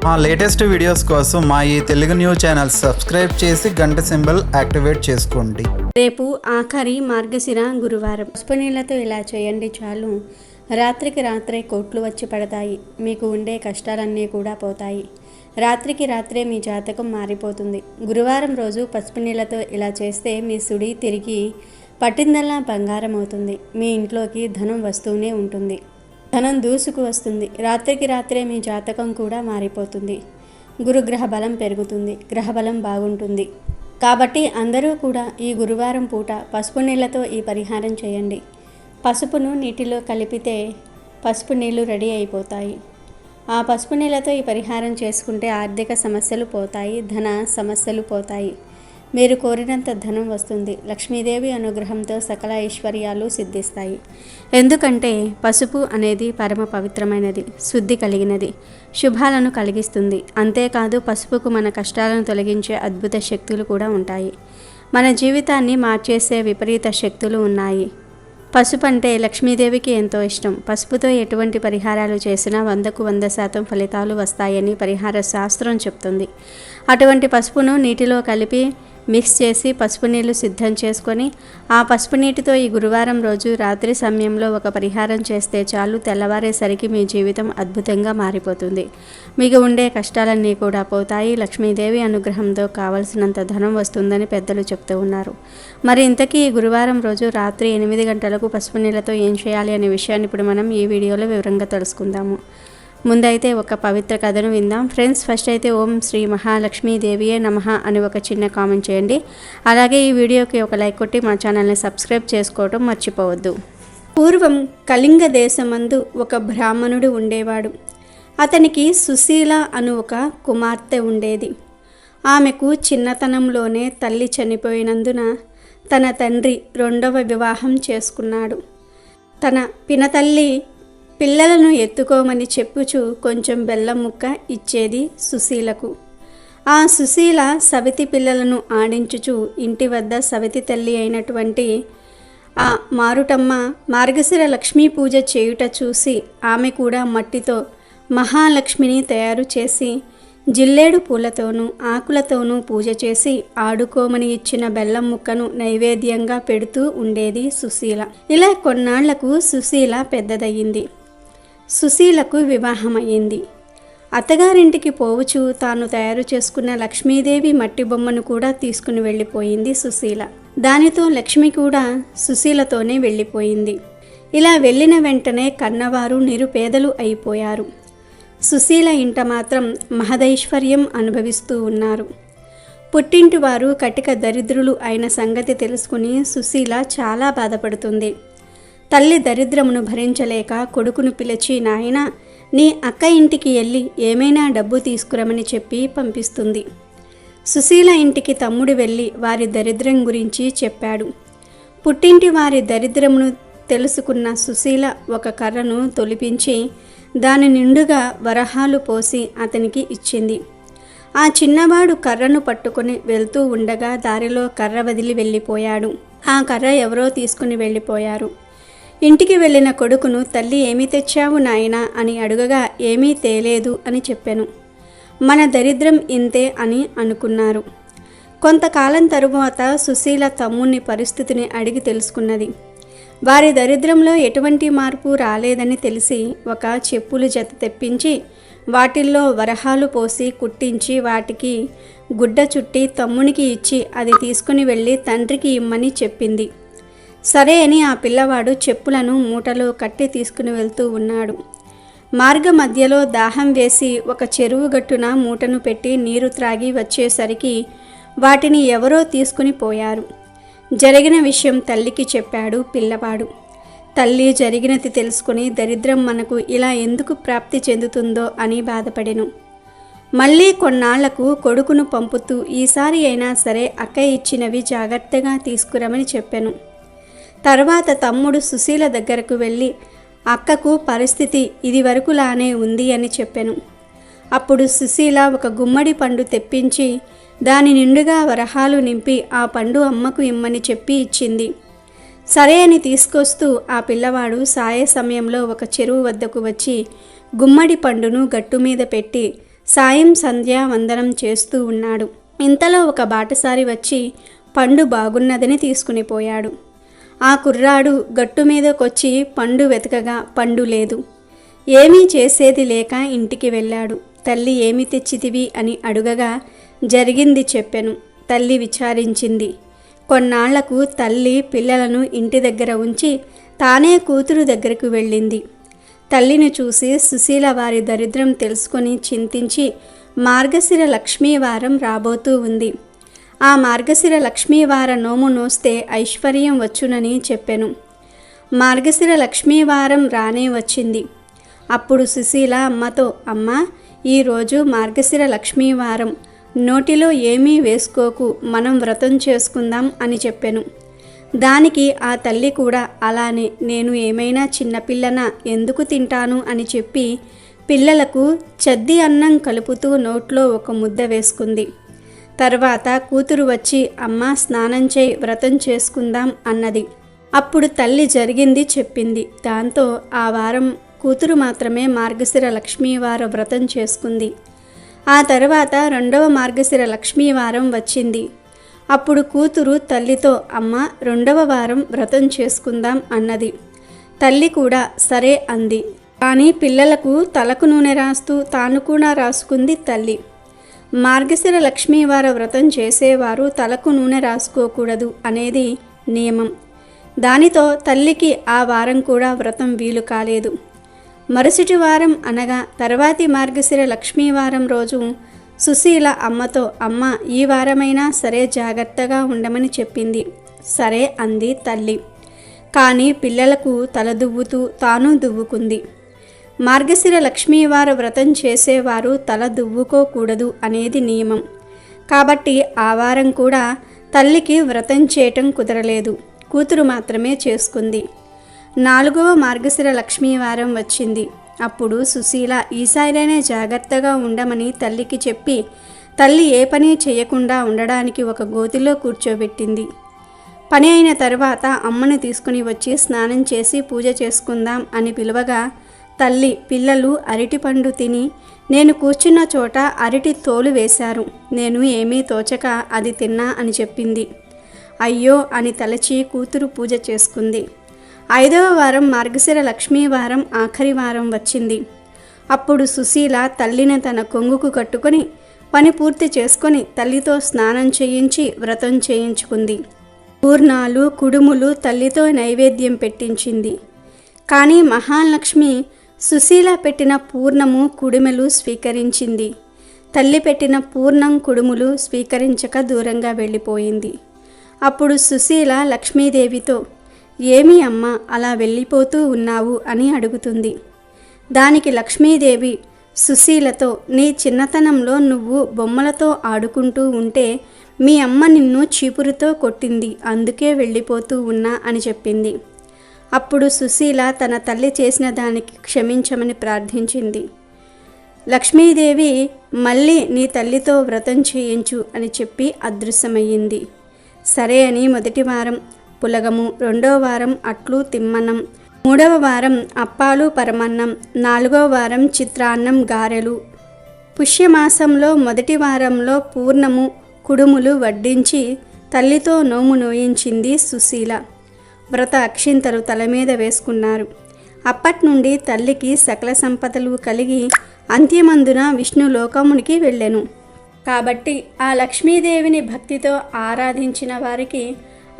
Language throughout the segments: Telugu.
మా లేటెస్ట్ వీడియోస్ కోసం మా ఈ తెలుగు న్యూస్ ఛానల్ సబ్స్క్రైబ్ చేసి గంట సింబల్ యాక్టివేట్ చేసుకోండి. రేపు ఆఖరి మార్గశిర గురువారం. పసుపు నీళ్లతో ఇలా చేయండి చాలు. రాత్రికి రాత్రే కోట్లు వచ్చి పడతాయి. మీకు ఉండే కష్టాలన్నీ కూడా పోతాయి. రాత్రికి రాత్రే మీ జాతకం మారిపోతుంది. గురువారం రోజు పసుపు నీళ్లతో ఇలా చేస్తే మీ సుడి తిరిగి పట్టిందల్లా బంగారం అవుతుంది. మీ ఇంట్లోకి ధనం వస్తూనే ఉంటుంది. ధనం దూసుకు వస్తుంది. రాత్రికి రాత్రే మీ జాతకం కూడా మారిపోతుంది. గురుగ్రహ బలం పెరుగుతుంది. గ్రహబలం బాగుంటుంది. కాబట్టి అందరూ కూడా ఈ గురువారం పూట పసుపు నీళ్లతో ఈ పరిహారం చేయండి. పసుపును నీటిలో కలిపితే పసుపు నీళ్లు రెడీ అయిపోతాయి. ఆ పసుపు నీళ్లతో ఈ పరిహారం చేసుకుంటే ఆర్థిక సమస్యలు పోతాయి. ధన సమస్యలు పోతాయి. మీరు కోరినంత ధనం వస్తుంది. లక్ష్మీదేవి అనుగ్రహంతో సకల ఐశ్వర్యాలు సిద్ధిస్తాయి. ఎందుకంటే పసుపు అనేది పరమ పవిత్రమైనది, శుద్ధి కలిగినది, శుభాలను కలిగిస్తుంది. అంతేకాదు పసుపుకు మన కష్టాలను తొలగించే అద్భుత శక్తులు కూడా ఉంటాయి. మన జీవితాన్ని మార్చేసే విపరీత శక్తులు ఉన్నాయి. పసుపు అంటే లక్ష్మీదేవికి ఎంతో ఇష్టం. పసుపుతో ఎటువంటి పరిహారాలు చేసినా 100కు 100% ఫలితాలు వస్తాయని పరిహార శాస్త్రం చెప్తుంది. అటువంటి పసుపును నీటిలో కలిపి మిక్స్ చేసి పసుపు నీళ్లు సిద్ధం చేసుకొని ఆ పసుపు నీటితో ఈ గురువారం రోజు రాత్రి సమయంలో ఒక పరిహారం చేస్తే చాలు. తెల్లవారేసరికి మీ జీవితం అద్భుతంగా మారిపోతుంది. మీకు ఉండే కష్టాలన్నీ కూడా పోతాయి. లక్ష్మీదేవి అనుగ్రహంతో కావలసినంత ధనం వస్తుందని పెద్దలు చెప్తూ ఉన్నారు. మరి ఇంతకీ ఈ గురువారం రోజు రాత్రి 8 గంటలకు పసుపు నీళ్లతో ఏం చేయాలి అనే విషయాన్ని ఇప్పుడు మనం ఈ వీడియోలో వివరంగా తెలుసుకుందాము. ముందైతే ఒక పవిత్ర కథను విందాం. ఫ్రెండ్స్, ఫస్ట్ అయితే ఓం శ్రీ మహాలక్ష్మీదేవియే నమః అని ఒక చిన్న కామెంట్ చేయండి. అలాగే ఈ వీడియోకి ఒక లైక్ కొట్టి మా ఛానల్ని సబ్స్క్రైబ్ చేసుకోవడం మర్చిపోవద్దు. పూర్వం కళింగ దేశమందు ఒక బ్రాహ్మణుడు ఉండేవాడు. అతనికి సుశీల అను ఒక కుమార్తె ఉండేది. ఆమెకు చిన్నతనంలోనే తల్లి చనిపోయినందున తన తండ్రి 2వ వివాహం చేసుకున్నాడు. తన పినతల్లి పిల్లలను ఎత్తుకోమని చెప్పుచు కొంచెం బెల్లం ముక్క ఇచ్చేది సుశీలకు. ఆ సుశీల సవితి పిల్లలను ఆడించుచు ఇంటి వద్ద సవితి తల్లి అయినటువంటి ఆ మారుటమ్మ మార్గశిర లక్ష్మీ పూజ చేయుట చూసి ఆమె కూడా మట్టితో మహాలక్ష్మిని తయారు చేసి జిల్లేడు పూలతోనూ ఆకులతోనూ పూజ చేసి ఆడుకోమని ఇచ్చిన బెల్లం ముక్కను నైవేద్యంగా పెడుతూ ఉండేది సుశీల. ఇలా కొన్నాళ్లకు సుశీల పెద్దదయ్యింది. సుశీలకు వివాహమయ్యింది. అత్తగారింటికి పోవుచు తాను తయారు చేసుకున్న లక్ష్మీదేవి మట్టి బొమ్మను కూడా తీసుకుని వెళ్ళిపోయింది సుశీల. దానితో లక్ష్మి కూడా సుశీలతోనే వెళ్ళిపోయింది. ఇలా వెళ్ళిన వెంటనే కన్నవారు నిరుపేదలు అయిపోయారు. సుశీల ఇంట మాత్రం మహదైశ్వర్యం అనుభవిస్తూ ఉన్నారు. పుట్టింటి వారు కటిక దరిద్రులు అయిన సంగతి తెలుసుకుని సుశీల చాలా బాధపడుతుంది. తల్లి దరిద్రమును భరించలేక కొడుకును పిలిచి, నాయనా, నీ అక్క ఇంటికి వెళ్ళి ఏమైనా డబ్బు తీసుకురమని చెప్పి పంపిస్తుంది. సుశీల ఇంటికి తమ్ముడు వెళ్ళి వారి దరిద్రం గురించి చెప్పాడు. పుట్టింటి వారి దరిద్రమును తెలుసుకున్న సుశీల ఒక కర్రను తొలిపించి దాని నిండుగా వరహాలు పోసి అతనికి ఇచ్చింది. ఆ చిన్నవాడు కర్రను పట్టుకుని వెళ్తూ ఉండగా దారిలో కర్ర వదిలి వెళ్ళిపోయాడు. ఆ కర్ర ఎవరో తీసుకుని వెళ్ళిపోయారు. ఇంటికి వెళ్ళిన కొడుకును తల్లి, ఏమీ తెచ్చావు నాయనా అని అడుగగా ఏమీ తేలేదు అని చెప్పాను. మన దరిద్రం ఇంతే అని అనుకున్నారు. కొంతకాలం తరువాత సుశీల తమ్ముని పరిస్థితిని అడిగి తెలుసుకున్నది. వారి దరిద్రంలో ఎటువంటి మార్పు రాలేదని తెలిసి ఒక చెప్పులు జత తెప్పించి వాటిల్లో వరహాలు పోసి కుట్టించి వాటికి గుడ్డ చుట్టి తమ్మునికి ఇచ్చి అది తీసుకుని వెళ్ళి తండ్రికి ఇమ్మని చెప్పింది. సరే అని ఆ పిల్లవాడు చెప్పులను మూటలో కట్టి తీసుకుని వెళ్తూ ఉన్నాడు. మార్గ మధ్యలో దాహం వేసి ఒక చెరువు గట్టున మూటను పెట్టి నీరు త్రాగి వచ్చేసరికి వాటిని ఎవరో తీసుకుని పోయారు. జరిగిన విషయం తల్లికి చెప్పాడు పిల్లవాడు. తల్లి జరిగినది తెలుసుకుని దరిద్రం మనకు ఇలా ఎందుకు ప్రాప్తి చెందుతుందో అని బాధపడెను. మళ్ళీ కొన్నాళ్లకు కొడుకును పంపుతూ ఈసారి అయినా సరే అక్క ఇచ్చినవి జాగ్రత్తగా తీసుకురమని చెప్పాను. తర్వాత తమ్ముడు సుశీల దగ్గరకు వెళ్ళి అక్కకు పరిస్థితి ఇది వరకులానే ఉంది అని చెప్పాను. అప్పుడు సుశీల ఒక గుమ్మడి పండు తెప్పించి దాని నిండుగా వరహాలు నింపి ఆ పండు అమ్మకు ఇమ్మని చెప్పి ఇచ్చింది. సరే అని తీసుకొస్తూ ఆ పిల్లవాడు సాయ సమయంలో ఒక చెరువు వద్దకు వచ్చి గుమ్మడి పండును గట్టు మీద పెట్టి సాయం సంధ్యా వందనం చేస్తూ ఉన్నాడు. ఇంతలో ఒక బాటసారి వచ్చి పండు బాగున్నదని తీసుకుని పోయాడు. ఆ కుర్రాడు గట్టు మీదకొచ్చి పండు వెతకగా పండు లేదు. ఏమీ చేసేది లేక ఇంటికి వెళ్ళాడు. తల్లి ఏమి తెచ్చితివి అని అడుగగా జరిగింది చెప్పెను. తల్లి విచారించింది. కొన్నాళ్లకు తల్లి పిల్లలను ఇంటి దగ్గర ఉంచి తానే కూతురు దగ్గరకు వెళ్ళింది. తల్లిని చూసి సుశీల వారి దరిద్రం తెలుసుకొని చింతించి మార్గశిర లక్ష్మీవారం రాబోతూ ఉంది. ఆ మార్గశిర లక్ష్మీవార నోము నోస్తే ఐశ్వర్యం వచ్చునని చెప్పెను. మార్గశిర లక్ష్మీవారం రానే వచ్చింది. అప్పుడు సుశీల అమ్మతో, అమ్మా, ఈరోజు మార్గశిర లక్ష్మీవారం, నోటిలో ఏమీ వేసుకోకు, మనం వ్రతం చేసుకుందాం అని చెప్పెను. దానికి ఆ తల్లి కూడా అలానే, నేను ఏమైనా చిన్నపిల్లనా, ఎందుకు తింటాను అని చెప్పి పిల్లలకు చద్ది అన్నం కలుపుతూ నోట్లో ఒక ముద్ద వేసుకుంది. తర్వాత కూతురు వచ్చి, అమ్మ స్నానం చేయి, వ్రతం చేసుకుందాం అన్నది. అప్పుడు తల్లి జరిగింది చెప్పింది. దాంతో ఆ వారం కూతురు మాత్రమే మార్గశిర లక్ష్మీవార వ్రతం చేసుకుంది. ఆ తర్వాత రెండవ మార్గశిర లక్ష్మీవారం వచ్చింది. అప్పుడు కూతురు తల్లితో, అమ్మ రెండవ వారం వ్రతం చేసుకుందాం అన్నది. తల్లి కూడా సరే అంది. కానీ పిల్లలకు తలకు నూనె రాస్తూ తాను కూడా రాసుకుంది తల్లి. మార్గశిర లక్ష్మీవార వ్రతం చేసేవారు తలకు నూనె రాసుకోకూడదు అనేది నియమం. దానితో తల్లికి ఆ వారం కూడా వ్రతం వీలు కాలేదు. మరుసటి వారం అనగా తర్వాతి మార్గశిర లక్ష్మీవారం రోజు సుశీల అమ్మతో, అమ్మ ఈ వారమైనా సరే జాగ్రత్తగా ఉండమని చెప్పింది. సరే అంది తల్లి. కానీ పిల్లలకు తల దువ్వుతూ తాను దువ్వుకుంది. మార్గశిర లక్ష్మీవార వ్రతం చేసేవారు తల దువ్వుకోకూడదు అనేది నియమం. కాబట్టి ఆ వారం కూడా తల్లికి వ్రతం చేయటం కుదరలేదు. కూతురు మాత్రమే చేసుకుంది. 4వ మార్గశిర లక్ష్మీవారం వచ్చింది. అప్పుడు సుశీల ఈసారైనా జాగ్రత్తగా ఉండమని తల్లికి చెప్పి తల్లి ఏ పని చేయకుండా ఉండడానికి ఒక గోతిలో కూర్చోబెట్టింది. పని అయిన తర్వాత అమ్మని తీసుకుని వచ్చి స్నానం చేసి పూజ చేసుకుందాం అని పిలువగా తల్లి, పిల్లలు అరటిపండు తిని నేను కూర్చున్న చోట అరటి తోలు వేశారు. నేను ఏమీ తోచక అది తిన్నా అని చెప్పింది. అయ్యో అని తలచి కూతురు పూజ చేసుకుంది. 5వ వారం మార్గశిర లక్ష్మీవారం ఆఖరి వారం వచ్చింది. అప్పుడు సుశీల తల్లిని తన కొంగుకు కట్టుకొని పని పూర్తి చేసుకొని తల్లితో స్నానం చేయించి వ్రతం చేయించుకుంది. పూర్ణాలు కుడుములు తల్లితో నైవేద్యం పెట్టించింది. కానీ మహాలక్ష్మి సుశీల పెట్టిన పూర్ణము కుడుములు స్వీకరించింది. తల్లి పెట్టిన పూర్ణం కుడుములు స్వీకరించక దూరంగా వెళ్ళిపోయింది. అప్పుడు సుశీల లక్ష్మీదేవితో, ఏమి అమ్మ అలా వెళ్ళిపోతూ ఉన్నావు అని అడుగుతుంది. దానికి లక్ష్మీదేవి సుశీలతో, నీ చిన్నతనంలో నువ్వు బొమ్మలతో ఆడుకుంటూ ఉంటే మీ అమ్మ నిన్ను చీపురుతో కొట్టింది, అందుకే వెళ్ళిపోతూ ఉన్నా అని చెప్పింది. అప్పుడు సుశీల తన తల్లి చేసిన దానికి క్షమించమని ప్రార్థించింది. లక్ష్మీదేవి మళ్ళీ నీ తల్లితో వ్రతం చేయించు అని చెప్పి అదృశ్యమయ్యింది. సరే అని మొదటి వారం పులగము, 2వ వారం అట్లు తిమ్మన్నం, 3వ వారం అప్పాలు పరమన్నం, 4వ వారం చిత్రాన్నం గారెలు. పుష్యమాసంలో మొదటి వారంలో పూర్ణము కుడుములు వడ్డించి తల్లితో నోము నోయించింది సుశీల. వ్రత అక్షింతలు తల మీద వేసుకున్నారు. అప్పటి నుండి తల్లికి సకల సంపదలు కలిగి అంత్యమందున విష్ణు లోకమునికి వెళ్ళెను. కాబట్టి ఆ లక్ష్మీదేవిని భక్తితో ఆరాధించిన వారికి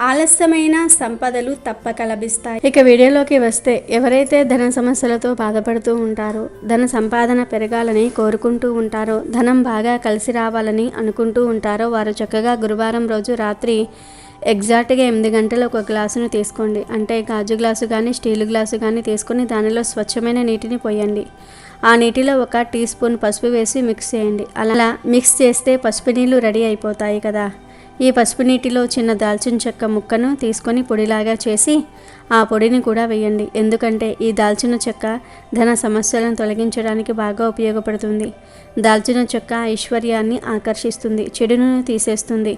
ఆలస్యమైన సంపదలు తప్పక లభిస్తాయి. ఇక వీడియోలోకి వస్తే, ఎవరైతే ధన సమస్యలతో బాధపడుతూ ఉంటారో, ధన సంపాదన పెరగాలని కోరుకుంటూ ఉంటారో, ధనం బాగా కలిసి రావాలని అనుకుంటూ ఉంటారో వారు చక్కగా గురువారం రోజు రాత్రి ఎగ్జాక్ట్గా 8 గంటలు ఒక గ్లాసును తీసుకోండి. అంటే గాజు గ్లాసు కానీ స్టీల్ గ్లాసు కానీ తీసుకొని దానిలో స్వచ్ఛమైన నీటిని పోయండి. ఆ నీటిలో 1 టీ స్పూన్ పసుపు వేసి మిక్స్ చేయండి. అలా మిక్స్ చేస్తే పసుపు నీళ్ళు రెడీ అయిపోతాయి కదా. ఈ పసుపు నీటిలో చిన్న దాల్చిన చెక్క ముక్కను తీసుకొని పొడిలాగా చేసి ఆ పొడిని కూడా వేయండి. ఎందుకంటే ఈ దాల్చిన చెక్క ధన సమస్యలను తొలగించడానికి బాగా ఉపయోగపడుతుంది. దాల్చిన చెక్క ఐశ్వర్యాన్ని ఆకర్షిస్తుంది, చెడును తీసేస్తుంది,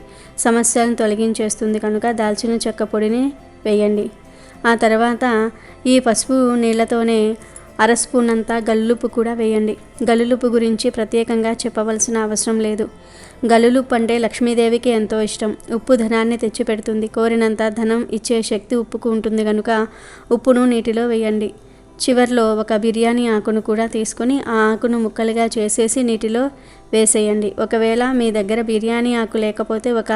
సమస్యలను తొలగించేస్తుంది. కనుక దాల్చిన చెక్క పొడిని వేయండి. ఆ తర్వాత ఈ పసుపు నీళ్ళతోనే స్పూన్ అంతా గల్లుప్పు కూడా వేయండి. గల్లుప్పు గురించి ప్రత్యేకంగా చెప్పవలసిన అవసరం లేదు. గల్లుప్పు అంటే లక్ష్మీదేవికి ఎంతో ఇష్టం. ఉప్పు ధనాన్ని తెచ్చిపెడుతుంది. కోరినంత ధనం ఇచ్చే శక్తి ఉప్పుకు ఉంటుంది కనుక ఉప్పును నీటిలో వేయండి. చివర్లో ఒక బిర్యానీ ఆకును కూడా తీసుకొని ఆ ఆకును ముక్కలుగా చేసేసి నీటిలో వేసేయండి. ఒకవేళ మీ దగ్గర బిర్యానీ ఆకు లేకపోతే ఒక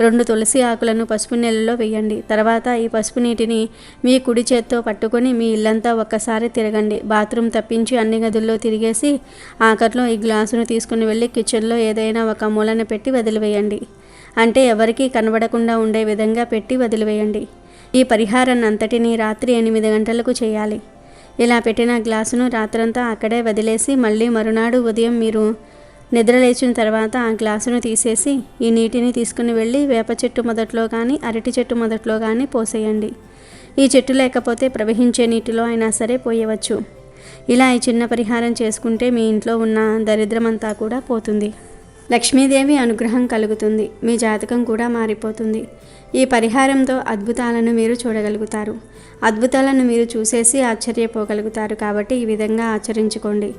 2 తులసి ఆకులను పసుపు నీళ్ళలో వేయండి. తర్వాత ఈ పసుపు నీటిని మీ కుడి చేత్తో పట్టుకొని మీ ఇల్లంతా ఒక్కసారి తిరగండి. బాత్రూమ్ తప్పించి అన్ని గదుల్లో తిరిగేసి ఆఖర్లో ఈ గ్లాసును తీసుకుని వెళ్ళి కిచెన్లో ఏదైనా ఒక మూలన పెట్టి వదిలివేయండి. అంటే ఎవరికీ కనబడకుండా ఉండే విధంగా పెట్టి వదిలివేయండి. ఈ పరిహారాన్ని అంతటినీ రాత్రి 8 గంటలకు చేయాలి. ఇలా పెట్టిన గ్లాసును రాత్రంతా అక్కడే వదిలేసి మళ్ళీ మరునాడు ఉదయం మీరు నిద్రలేచిన తర్వాత ఆ గ్లాసును తీసేసి ఈ నీటిని తీసుకుని వెళ్ళి వేప చెట్టు మొదట్లో కానీ అరటి చెట్టు మొదట్లో కానీ పోసేయండి. ఈ చెట్టు లేకపోతే ప్రవహించే నీటిలో అయినా సరే పోయవచ్చు. ఇలా ఈ చిన్న పరిహారం చేసుకుంటే మీ ఇంట్లో ఉన్న దరిద్రమంతా కూడా పోతుంది. లక్ష్మీదేవి అనుగ్రహం కలుగుతుంది. మీ జాతకం కూడా మారిపోతుంది. ఈ పరిహారంతో అద్భుతాలను మీరు చూడగలుగుతారు. అద్భుతాలను మీరు చూసేసి ఆశ్చర్యపోగలుగుతారు. కాబట్టి ఈ విధంగా ఆచరించుకోండి.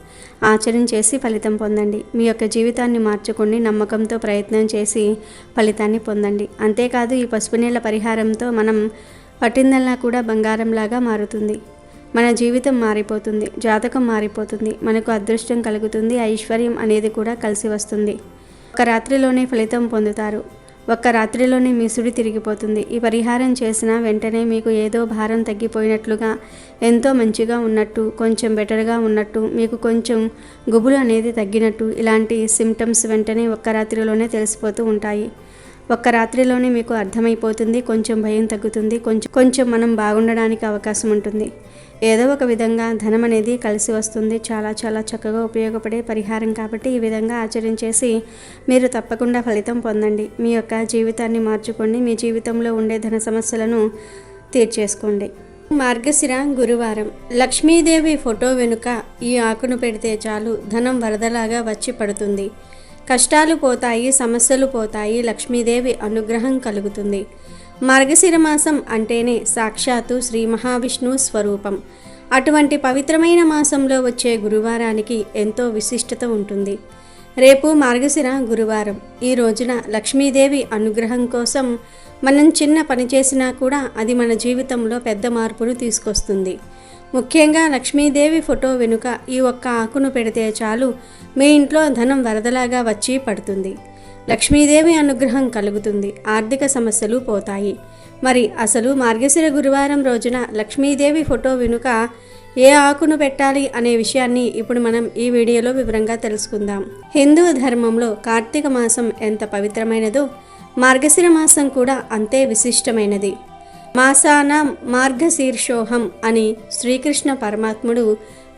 ఆచరించేసి ఫలితం పొందండి. మీ యొక్క జీవితాన్ని మార్చుకోండి. నమ్మకంతో ప్రయత్నం చేసి ఫలితాన్ని పొందండి. అంతేకాదు ఈ పసుపు నీళ్ళ పరిహారంతో మనం పట్టిందల్లా కూడా బంగారంలాగా మారుతుంది. మన జీవితం మారిపోతుంది. జాతకం మారిపోతుంది. మనకు అదృష్టం కలుగుతుంది. ఐశ్వర్యం అనేది కూడా కలిసి వస్తుంది. ఒక రాత్రిలోనే ఫలితం పొందుతారు. ఒక్క రాత్రిలోనే మీ సుడి తిరిగిపోతుంది. ఈ పరిహారం చేసిన వెంటనే మీకు ఏదో భారం తగ్గిపోయినట్లుగా, ఎంతో మంచిగా ఉన్నట్టు, కొంచెం బెటర్గా ఉన్నట్టు, మీకు కొంచెం గుబులు అనేది తగ్గినట్టు ఇలాంటి సిమ్టమ్స్ వెంటనే ఒక్క రాత్రిలోనే తెలిసిపోతూ ఉంటాయి. ఒక్క రాత్రిలోనే మీకు అర్థమైపోతుంది. కొంచెం భయం తగ్గుతుంది. కొంచెం మనం బాగుండడానికి అవకాశం ఉంటుంది. ఏదో ఒక విధంగా ధనం అనేది కలిసి వస్తుంది. చాలా చాలా చక్కగా ఉపయోగపడే పరిహారం కాబట్టి ఈ విధంగా ఆచరించేసి మీరు తప్పకుండా ఫలితం పొందండి. మీ యొక్క జీవితాన్ని మార్చుకోండి. మీ జీవితంలో ఉండే ధన సమస్యలను తీర్చేసుకోండి. మార్గశిర గురువారం. లక్ష్మీదేవి ఫోటో వెనుక ఈ ఆకును పెడితే చాలు ధనం వరదలాగా వచ్చి పడుతుంది. కష్టాలు పోతాయి, సమస్యలు పోతాయి, లక్ష్మీదేవి అనుగ్రహం కలుగుతుంది. మార్గశిర మాసం అంటేనే సాక్షాత్తు శ్రీ మహావిష్ణువు స్వరూపం. అటువంటి పవిత్రమైన మాసంలో వచ్చే గురువారానికి ఎంతో విశిష్టత ఉంటుంది. రేపు మార్గశిర గురువారం. ఈ రోజున లక్ష్మీదేవి అనుగ్రహం కోసం మనం చిన్న పని చేసినా కూడా అది మన జీవితంలో పెద్ద మార్పును తీసుకొస్తుంది. ముఖ్యంగా లక్ష్మీదేవి ఫోటో వెనుక ఈ ఒక్క ఆకును పెడితే చాలు మీ ఇంట్లో ధనం వరదలాగా వచ్చి పడుతుంది. లక్ష్మీదేవి అనుగ్రహం కలుగుతుంది. ఆర్థిక సమస్యలు పోతాయి. మరి అసలు మార్గశిర గురువారం రోజున లక్ష్మీదేవి ఫోటో వెనుక ఏ ఆకును పెట్టాలి అనే విషయాన్ని ఇప్పుడు మనం ఈ వీడియోలో వివరంగా తెలుసుకుందాం. హిందూ ధర్మంలో కార్తీక మాసం ఎంత పవిత్రమైనదో మార్గశిర మాసం కూడా అంతే విశిష్టమైనది. మాసానాం మార్గశీర్షోహం అని శ్రీకృష్ణ పరమాత్ముడు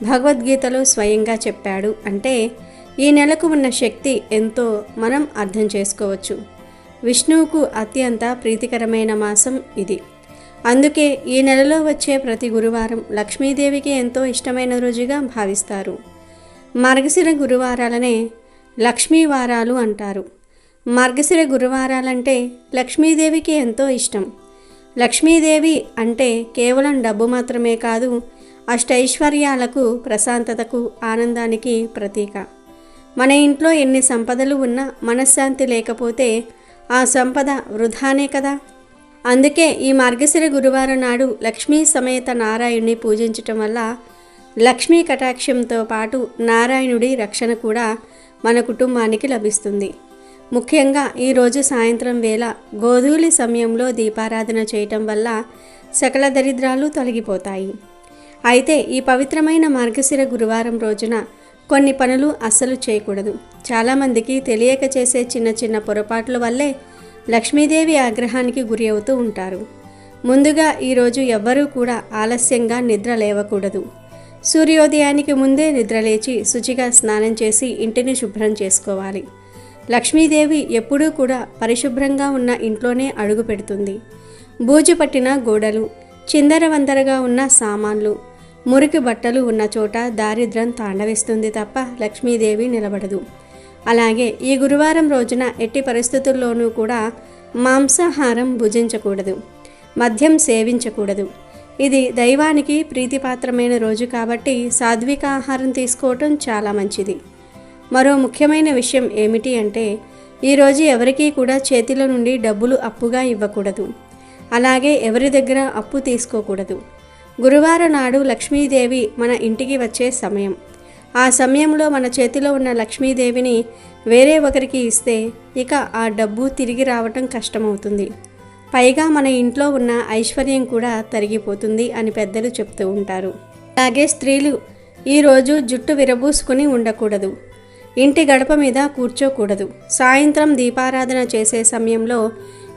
భగవద్గీతలో స్వయంగా చెప్పాడు. అంటే ఈ నెలకు ఉన్న శక్తి ఎంతో మనం అర్థం చేసుకోవచ్చు. విష్ణువుకు అత్యంత ప్రీతికరమైన మాసం ఇది. అందుకే ఈ నెలలో వచ్చే ప్రతి గురువారం లక్ష్మీదేవికి ఎంతో ఇష్టమైన రోజుగా భావిస్తారు. మార్గశిర గురువారాలనే లక్ష్మీవారాలు అంటారు. మార్గశిర గురువారాలంటే లక్ష్మీదేవికి ఎంతో ఇష్టం. లక్ష్మీదేవి అంటే కేవలం డబ్బు మాత్రమే కాదు, అష్టైశ్వర్యాలకు, ప్రశాంతతకు, ఆనందానికి ప్రతీక. మన ఇంట్లో ఎన్ని సంపదలు ఉన్నా మనశ్శాంతి లేకపోతే ఆ సంపద వృధానే కదా. అందుకే ఈ మార్గశిర గురువారం నాడు లక్ష్మీ సమేత నారాయణుని పూజించటం వల్ల లక్ష్మీ కటాక్షంతో పాటు నారాయణుడి రక్షణ కూడా మన కుటుంబానికి లభిస్తుంది. ముఖ్యంగా ఈరోజు సాయంత్రం వేళ గోధూళి సమయంలో దీపారాధన చేయటం వల్ల సకల దరిద్రాలు తొలగిపోతాయి. అయితే ఈ పవిత్రమైన మార్గశిర గురువారం రోజున కొన్ని పనులు అస్సలు చేయకూడదు. చాలామందికి తెలియక చేసే చిన్న చిన్న పొరపాట్ల వల్లే లక్ష్మీదేవి ఆగ్రహానికి గురి అవుతూ ఉంటారు. ముందుగా ఈరోజు ఎవ్వరూ కూడా ఆలస్యంగా నిద్ర లేవకూడదు. సూర్యోదయానికి ముందే నిద్రలేచి శుచిగా స్నానం చేసి ఇంటిని శుభ్రం చేసుకోవాలి. లక్ష్మీదేవి ఎప్పుడూ కూడా పరిశుభ్రంగా ఉన్న ఇంట్లోనే అడుగు పెడుతుంది. బూజు పట్టిన గోడలు, చిందరవందరగా ఉన్న సామాన్లు, మురికి బట్టలు ఉన్న చోట దారిద్ర్యం తాండవిస్తుంది తప్ప లక్ష్మీదేవి నిలబడదు. అలాగే ఈ గురువారం రోజున ఎట్టి పరిస్థితుల్లోనూ కూడా మాంసాహారం భుజించకూడదు, మద్యం సేవించకూడదు. ఇది దైవానికి ప్రీతిపాత్రమైన రోజు కాబట్టి సాత్విక ఆహారం తీసుకోవటం చాలా మంచిది. మరో ముఖ్యమైన విషయం ఏమిటి అంటే ఈరోజు ఎవరికీ కూడా చేతిలో నుండి డబ్బులు అప్పుగా ఇవ్వకూడదు. అలాగే ఎవరి దగ్గర అప్పు తీసుకోకూడదు. గురువారం నాడు లక్ష్మీదేవి మన ఇంటికి వచ్చే సమయం. ఆ సమయంలో మన చేతిలో ఉన్న లక్ష్మీదేవిని వేరే ఒకరికి ఇస్తే ఇక ఆ డబ్బు తిరిగి రావటం కష్టమవుతుంది. పైగా మన ఇంట్లో ఉన్న ఐశ్వర్యం కూడా తరిగిపోతుంది అని పెద్దలు చెప్తూ ఉంటారు. అలాగే స్త్రీలు ఈరోజు జుట్టు విరబూసుకుని ఉండకూడదు. ఇంటి గడప మీద కూర్చోకూడదు. సాయంత్రం దీపారాధన చేసే సమయంలో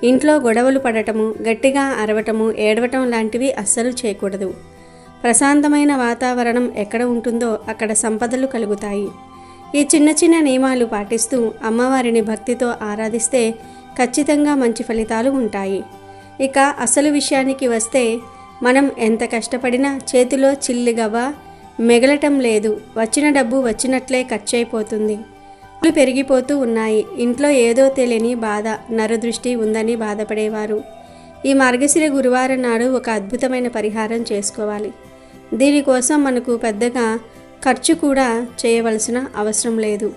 ఇంట్లో గొడవలు పడటము, గట్టిగా అరవటము, ఏడవటం లాంటివి అస్సలు చేయకూడదు. ప్రశాంతమైన వాతావరణం ఎక్కడ ఉంటుందో అక్కడ సంపదలు కలుగుతాయి. ఈ చిన్న చిన్న నియమాలు పాటిస్తూ అమ్మవారిని భక్తితో ఆరాధిస్తే ఖచ్చితంగా మంచి ఫలితాలు ఉంటాయి. ఇక అసలు విషయానికి వస్తే మనం ఎంత కష్టపడినా చేతిలో చిల్లిగవ్వ మిగలటం లేదు. వచ్చిన డబ్బు వచ్చినట్లే ఖర్చయిపోతుంది. పెరిగిపోతూ ఉన్నాయి. ఇంట్లో ఏదో తెలియని బాధ, నరదృష్టి ఉందని బాధపడేవారు ఈ మార్గశిర గురువారం నాడు ఒక అద్భుతమైన పరిహారం చేసుకోవాలి. దీనికోసం మనకు పెద్దగా ఖర్చు కూడా చేయవలసిన అవసరం లేదు.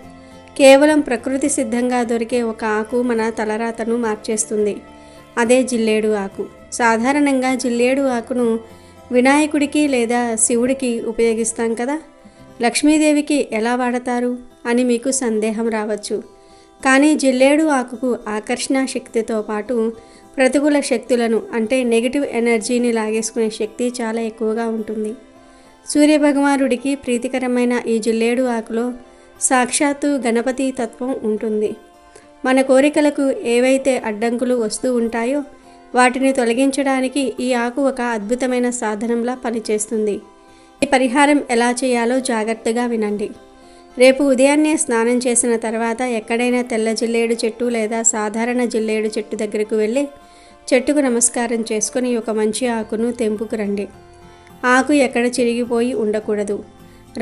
కేవలం ప్రకృతి సిద్ధంగా దొరికే ఒక ఆకు మన తలరాతను మార్చేస్తుంది. అదే జిల్లేడు ఆకు. సాధారణంగా జిల్లేడు ఆకును వినాయకుడికి లేదా శివుడికి ఉపయోగిస్తాం కదా, లక్ష్మీదేవికి ఎలా వాడతారు అని మీకు సందేహం రావచ్చు. కానీ జిల్లేడు ఆకుకు ఆకర్షణ శక్తితో పాటు ప్రతికూల శక్తులను అంటే నెగిటివ్ ఎనర్జీని లాగేసుకునే శక్తి చాలా ఎక్కువగా ఉంటుంది. సూర్యభగవానుడికి ప్రీతికరమైన ఈ జిల్లేడు ఆకులో సాక్షాత్తు గణపతి తత్వం ఉంటుంది. మన కోరికలకు ఏవైతే అడ్డంకులు వస్తూ ఉంటాయో వాటిని తొలగించడానికి ఈ ఆకు ఒక అద్భుతమైన సాధనంలా పనిచేస్తుంది. ఈ పరిహారం ఎలా చేయాలో జాగ్రత్తగా వినండి. రేపు ఉదయాన్నే స్నానం చేసిన తర్వాత ఎక్కడైనా తెల్ల జిల్లేడు చెట్టు లేదా సాధారణ జిల్లేడు చెట్టు దగ్గరకు వెళ్ళి చెట్టుకు నమస్కారం చేసుకొని ఒక మంచి ఆకును తెంపుకు రండి. ఆకు ఎక్కడ చిరిగిపోయి ఉండకూడదు,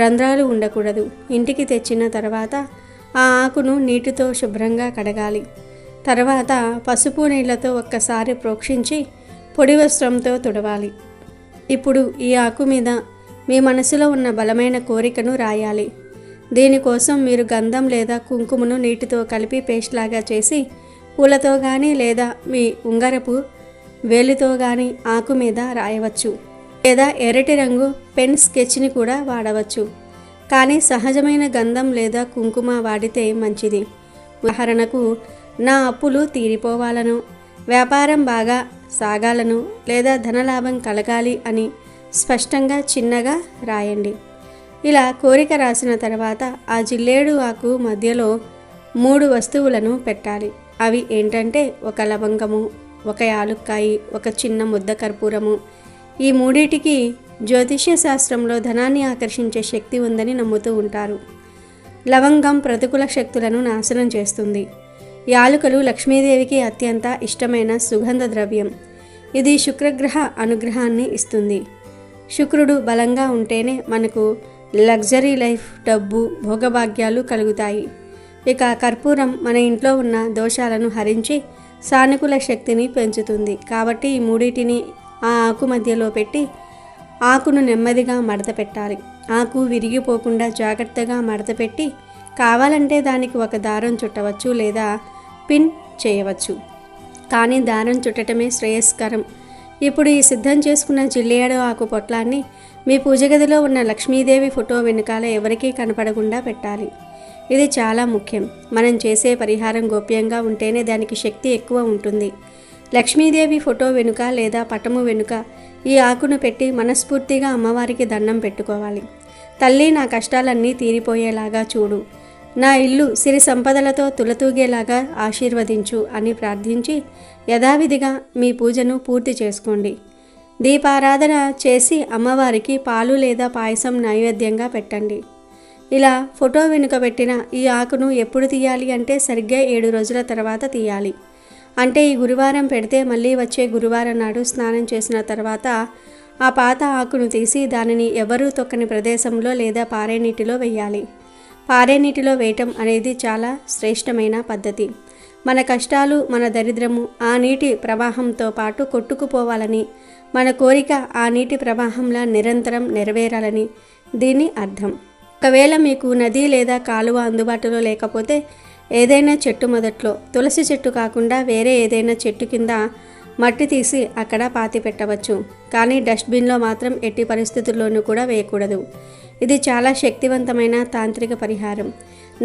రంధ్రాలు ఉండకూడదు. ఇంటికి తెచ్చిన తర్వాత ఆ ఆకును నీటితో శుభ్రంగా కడగాలి. తర్వాత పసుపు నీళ్లతో ఒక్కసారి ప్రోక్షించి పొడి వస్త్రంతో తుడవాలి. ఇప్పుడు ఈ ఆకు మీద మీ మనసులో ఉన్న బలమైన కోరికను రాయాలి. దీనికోసం మీరు గంధం లేదా కుంకుమను నీటితో కలిపి పేస్ట్ లాగా చేసి పూలతో కానీ లేదా మీ ఉంగరపు వేలితో కానీ ఆకు మీద రాయవచ్చు. లేదా ఎర్రటి రంగు పెన్ స్కెచ్ని కూడా వాడవచ్చు. కానీ సహజమైన గంధం లేదా కుంకుమ వాడితే మంచిది. ఉదాహరణకు, నా అప్పులు తీరిపోవాలను, వ్యాపారం బాగా సాగాలను లేదా ధనలాభం కలగాలి అని స్పష్టంగా చిన్నగా రాయండి. ఇలా కోరిక రాసిన తర్వాత ఆ జిల్లేడు ఆకు మధ్యలో 3 వస్తువులను పెట్టాలి. అవి ఏంటంటే ఒక లవంగము, ఒక యాలుక్కాయి, ఒక చిన్న ముద్ద కర్పూరము. ఈ మూడిటికి జ్యోతిష్య శాస్త్రంలో ధనాన్ని ఆకర్షించే శక్తి ఉందని నమ్ముతూ ఉంటారు. లవంగం ప్రతికూల శక్తులను నాశనం చేస్తుంది. యాలుకలు లక్ష్మీదేవికి అత్యంత ఇష్టమైన సుగంధ ద్రవ్యం. ఇది శుక్రగ్రహ అనుగ్రహాన్ని ఇస్తుంది. శుక్రుడు బలంగా ఉంటేనే మనకు లగ్జరీ లైఫ్, డబ్బు, భోగభాగ్యాలు కలుగుతాయి. ఇక కర్పూరం మన ఇంట్లో ఉన్న దోషాలను హరించి సానుకూల శక్తిని పెంచుతుంది. కాబట్టి ఈ మూడింటిని ఆ ఆకు మధ్యలో పెట్టి ఆకును నెమ్మదిగా మడత పెట్టాలి. ఆకు విరిగిపోకుండా జాగ్రత్తగా మడత పెట్టి కావాలంటే దానికి ఒక దారం చుట్టవచ్చు లేదా పిన్ చేయవచ్చు. కానీ దారం చుట్టటమే శ్రేయస్కరం. ఇప్పుడు ఈ సిద్ధం చేసుకున్న జిల్లేడు ఆకు పొట్లాన్ని మీ పూజ గదిలో ఉన్న లక్ష్మీదేవి ఫోటో వెనుకాల ఎవరికీ కనపడకుండా పెట్టాలి. ఇది చాలా ముఖ్యం. మనం చేసే పరిహారం గోప్యంగా ఉంటేనే దానికి శక్తి ఎక్కువ ఉంటుంది. లక్ష్మీదేవి ఫోటో వెనుక లేదా పటము వెనుక ఈ ఆకును పెట్టి మనస్ఫూర్తిగా అమ్మవారికి దండం పెట్టుకోవాలి. తల్లి, నా కష్టాలన్నీ తీరిపోయేలాగా చూడు, నా ఇల్లు సిరి సంపదలతో తులతూగేలాగా ఆశీర్వదించు అని ప్రార్థించి యథావిధిగా మీ పూజను పూర్తి చేసుకోండి. దీపారాధన చేసి అమ్మవారికి పాలు లేదా పాయసం నైవేద్యంగా పెట్టండి. ఇలా ఫోటో వెనుక పెట్టిన ఈ ఆకును ఎప్పుడు తీయాలి అంటే సరిగ్గా 7 రోజుల తర్వాత తీయాలి. అంటే ఈ గురువారం పెడితే మళ్ళీ వచ్చే గురువారం నాడు స్నానం చేసిన తర్వాత ఆ పాత ఆకును తీసి దానిని ఎవరూ తొక్కని ప్రదేశంలో లేదా పారే నీటిలో వేయాలి. పారే నీటిలో వేయటం అనేది చాలా శ్రేష్టమైన పద్ధతి. మన కష్టాలు, మన దరిద్రము ఆ నీటి ప్రవాహంతో పాటు కొట్టుకుపోవాలని మన కోరిక ఆ నీటి ప్రవాహంలా నిరంతరం నెరవేరాలని దీని అర్థం. ఒకవేళ మీకు నది లేదా కాలువ అందుబాటులో లేకపోతే ఏదైనా చెట్టు మొదట్లో, తులసి చెట్టు కాకుండా వేరే ఏదైనా చెట్టు కింద మట్టి తీసి అక్కడ పాతి పెట్టవచ్చు. కానీ డస్ట్బిన్లో మాత్రం ఎట్టి పరిస్థితుల్లోనూ కూడా వేయకూడదు. ఇది చాలా శక్తివంతమైన తాంత్రిక పరిహారం.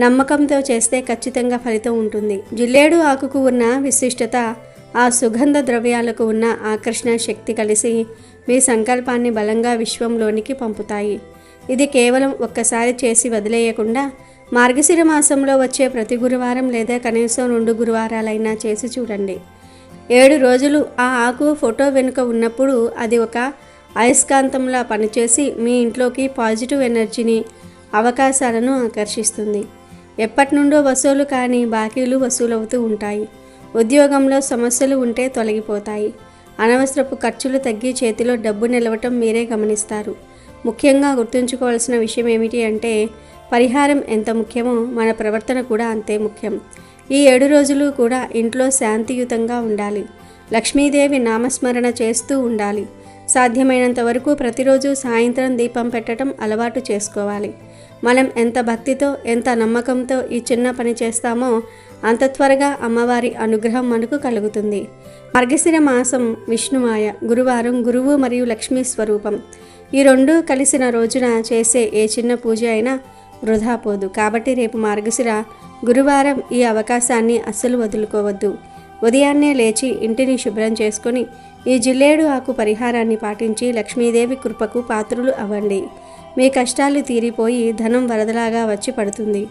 నమ్మకంతో చేస్తే ఖచ్చితంగా ఫలితం ఉంటుంది. జిల్లేడు ఆకుకు ఉన్న విశిష్టత, ఆ సుగంధ ద్రవ్యాలకు ఉన్న ఆకర్షణ శక్తి కలిసి మీ సంకల్పాన్ని బలంగా విశ్వంలోనికి పంపుతాయి. ఇది కేవలం ఒక్కసారి చేసి వదిలేయకుండా మార్గశిర మాసంలో వచ్చే ప్రతి గురువారం లేదా కనీసం 2 గురువారాలైనా చేసి చూడండి. 7 రోజులు ఆ ఆకు ఫోటో వెనుక ఉన్నప్పుడు అది ఒక అయస్కాంతంలా పనిచేసి మీ ఇంట్లోకి పాజిటివ్ ఎనర్జీని, అవకాశాలను ఆకర్షిస్తుంది. ఎప్పటి నుండో వసూలు కాని బాకీలు వసూలవుతూ ఉంటాయి. ఉద్యోగంలో సమస్యలు ఉంటే తొలగిపోతాయి. అనవసరపు ఖర్చులు తగ్గి చేతిలో డబ్బు నిలవటం మీరే గమనిస్తారు. ముఖ్యంగా గుర్తుంచుకోవాల్సిన విషయం ఏమిటి అంటే, పరిహారం ఎంత ముఖ్యమో మన ప్రవర్తన కూడా అంతే ముఖ్యం. ఈ 7 రోజులు కూడా ఇంట్లో శాంతియుతంగా ఉండాలి. లక్ష్మీదేవి నామస్మరణ చేస్తూ ఉండాలి. సాధ్యమైనంత వరకు ప్రతిరోజు సాయంత్రం దీపం పెట్టడం అలవాటు చేసుకోవాలి. మనం ఎంత భక్తితో, ఎంత నమ్మకంతో ఈ చిన్న పని చేస్తామో అంత త్వరగా అమ్మవారి అనుగ్రహం మనకు కలుగుతుంది. మార్గశిర మాసం విష్ణుమాయ, గురువారం గురువు మరియు లక్ష్మీ స్వరూపం. ఈ 2 కలిసిన రోజున చేసే ఏ చిన్న పూజ అయినా వృధా పోదు. కాబట్టి రేపు మార్గశిర గురువారం ఈ అవకాశాన్ని అస్సలు వదులుకోవద్దు. ఉదయాన్నే లేచి ఇంటిని శుభ్రం చేసుకొని ఈ జిల్లేడు ఆకు పరిహారాన్ని పాటించి లక్ష్మీదేవి కృపకు పాత్రులు అవ్వండి. మీ కష్టాలు తీరిపోయి ధనం వరదలాగా వచ్చి పడుతుంది.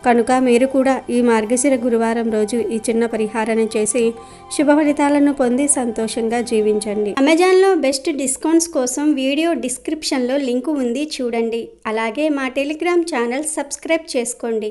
కనుక మీరు కూడా ఈ మార్గశిర గురువారం రోజు ఈ చిన్న పరిహారాన్ని చేసి శుభ ఫలితాలను పొంది సంతోషంగా జీవించండి. అమెజాన్లో బెస్ట్ డిస్కౌంట్స్ కోసం వీడియో డిస్క్రిప్షన్లో లింకు ఉంది, చూడండి. అలాగే మా టెలిగ్రామ్ ఛానల్ సబ్స్క్రైబ్ చేసుకోండి.